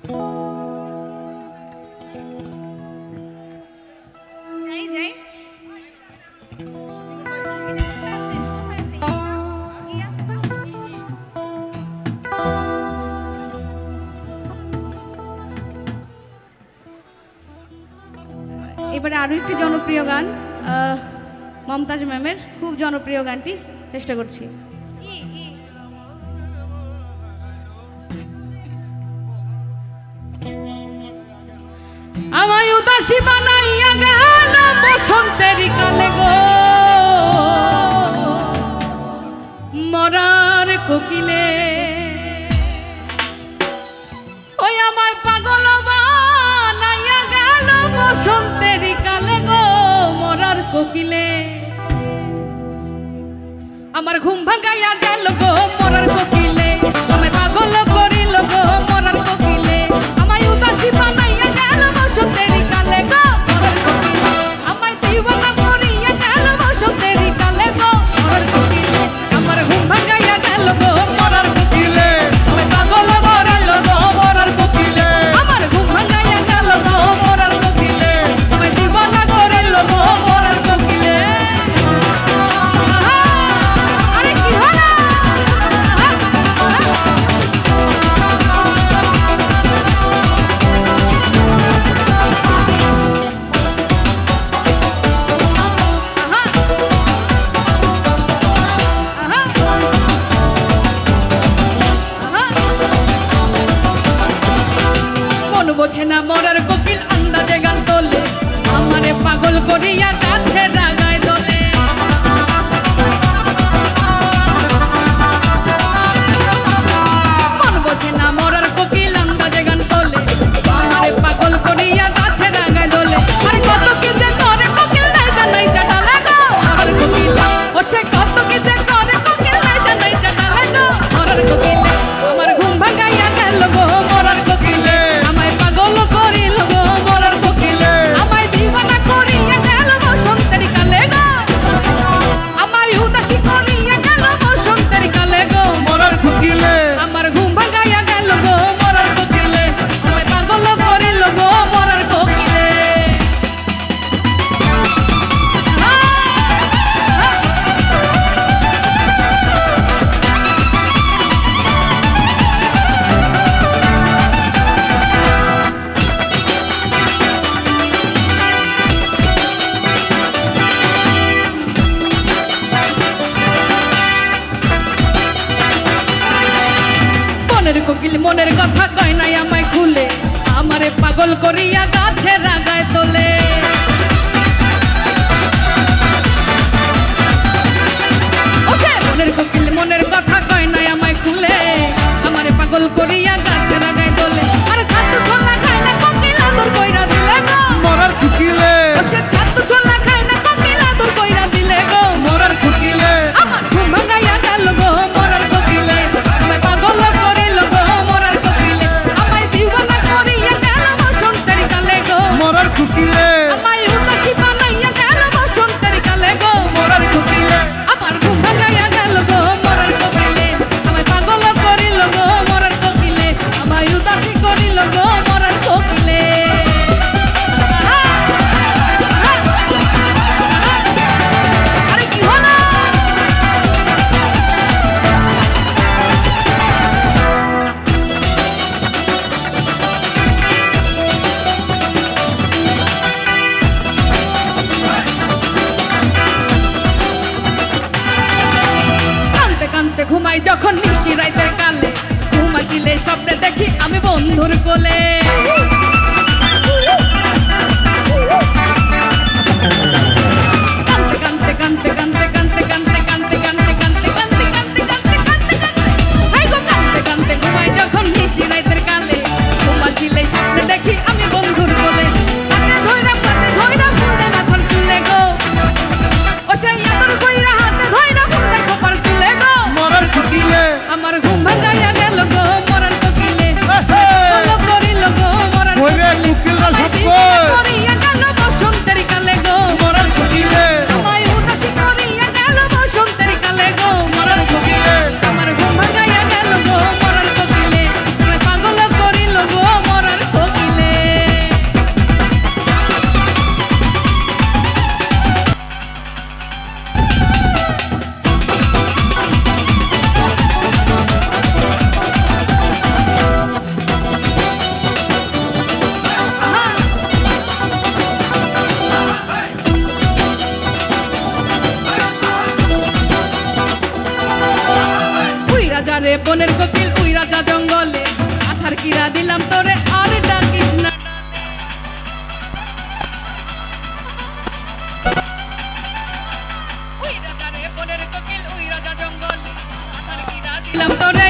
এবারে আরো একটি জনপ্রিয় গান মমতাজ ম্যামের খুব জনপ্রিয় গানটি চেষ্টা করছি। আমায় উদাসী বানাইয়া গেল বসন্তের কালে গো মরার কোকিলে, ওই আমায় পাগল বানাইয়া গেল বসন্তের কালে গো মরার কোকিলে, আমার ঘুম ভাঙাইয়া গেল গো মরার কোকিলে, আমায় পাগল করিল গো মরার কোকিলে, আমায় উদাসী বানাইয়া গেল বসন্তের কালে গো মরার কোকিলে, আমায় দিওয়ানা করিয়া গেল বসন্তের কালে গো মরার কোকিলে, আমার ঘুম ভাঙাইয়া গেল গো মরার কোকিলে, আমায় পাগল করিল গো মরার কোকিলে, আমার ঘুম ভাঙাইয়া গেল গো মরার কোকিলে, আমায় দিওয়ানা করিল গো মরার কোকিলে। আরে কি হলো? মন বোঝে না মরার কোকিল আন্দাজে গান তোলে, আমারে পাগল করিয়া কাছে রাগায় দোলে, মন বোঝে না মরার কোকিল আন্দাজে গান তোলে, আমারে পাগল করিয়া কাছে রাগায় দোলে, আর কত কি যে করে কোকিল নাই জানাই জানালে গো মরার কোকিল, ও সে কত কি যে করে কোকিল নাই জানাই জানালে গো মরার কোকিল, আমার ঘুম ভাঙাইয়া গেল গো মরার কোকিলে, আমায় পাগল করিল গো মরার কোকিলে, আমায় দিওয়ানা করিয়া গেল বসন্তের কালে গো, আমায় উদাসী করিয়া গেল বসন্তের কালে গো মরার কোকিলে, আমার ঘুম ভাঙাইয়া গেল গো মরার কোকিলে, আমায় পাগল করিল গো মরার কোকিলে। মনের কোকিল মনের কথা কয় নাই আমায় খুলে, আমারে পাগল করিয়া গাছে রাগায় তোলে, ও সে মনের কোকিল মনের কথা কয় নাই আমায় খুলে, আমারে পাগল করিয়া গাছে রাগায় তোলে, আরে ছাতু ছোলা খায় না কোকিল আদর কইরা দিলে গো মরার কোকিলে, ও সে ছাতু ছোলা খায় না কোকিল আদর কইরা দিলে গো মরার কোকিলে, আমার ঘুম ভাঙাইয়া গেল গো মরার কোকিলে, আমায় পাগল করিল গো মরার কোকিলে, আমায় দিওয়ানা করিয়া গেল বসন্তের কালে গো মরার কোকিলে, আমায় উদাসী বানাইয়া গেল বসন্তের কালে গো মরার কোকিলে, আমার ঘুম ভাঙাইয়া গেল গো মরার কোকিলে, আমায় পাগল করিল গো মরার কোকিলে, আমায় উদাসী করিল গো মরার কোকিলে। আরে কি হলো? কানতে কানতে ঘুমাই যখন নিশি রাইতের কালে, ঘুম আসিলে স্বপ্নে দেখি আমি বন্ধুর কোলে, কানতে কানতে কানতে কানতে কানতে কানতে কানতে কানতে কানতে কানতে কানতে কানতে কানতে হাই গো কানতে কানতে ঘুমাই যখন নিশি রাইতের কালে, ঘুম আসিলে স্বপ্নে দেখি আমি বন্ধুর কোলে, হাতে ধইরা ফুলে মাথার চুলে গো, ও সেই আদর কইরা হাতে ধইরা ফুলে খোপার চুলে গো মরার কোকিলে, আমার ঘুম ভাঙাইয়া গেল গো মরার কোকিলে, পাগল করিল গো মরার বনের কোকিল উই রাজা জঙ্গলে আঠার কিরা দিলাম তোরে আর ডাকিস না ডালে উই রাজা রে বনের কোকিল উই রাজা জঙ্গলে আঠার কিরা দিলাম তোরে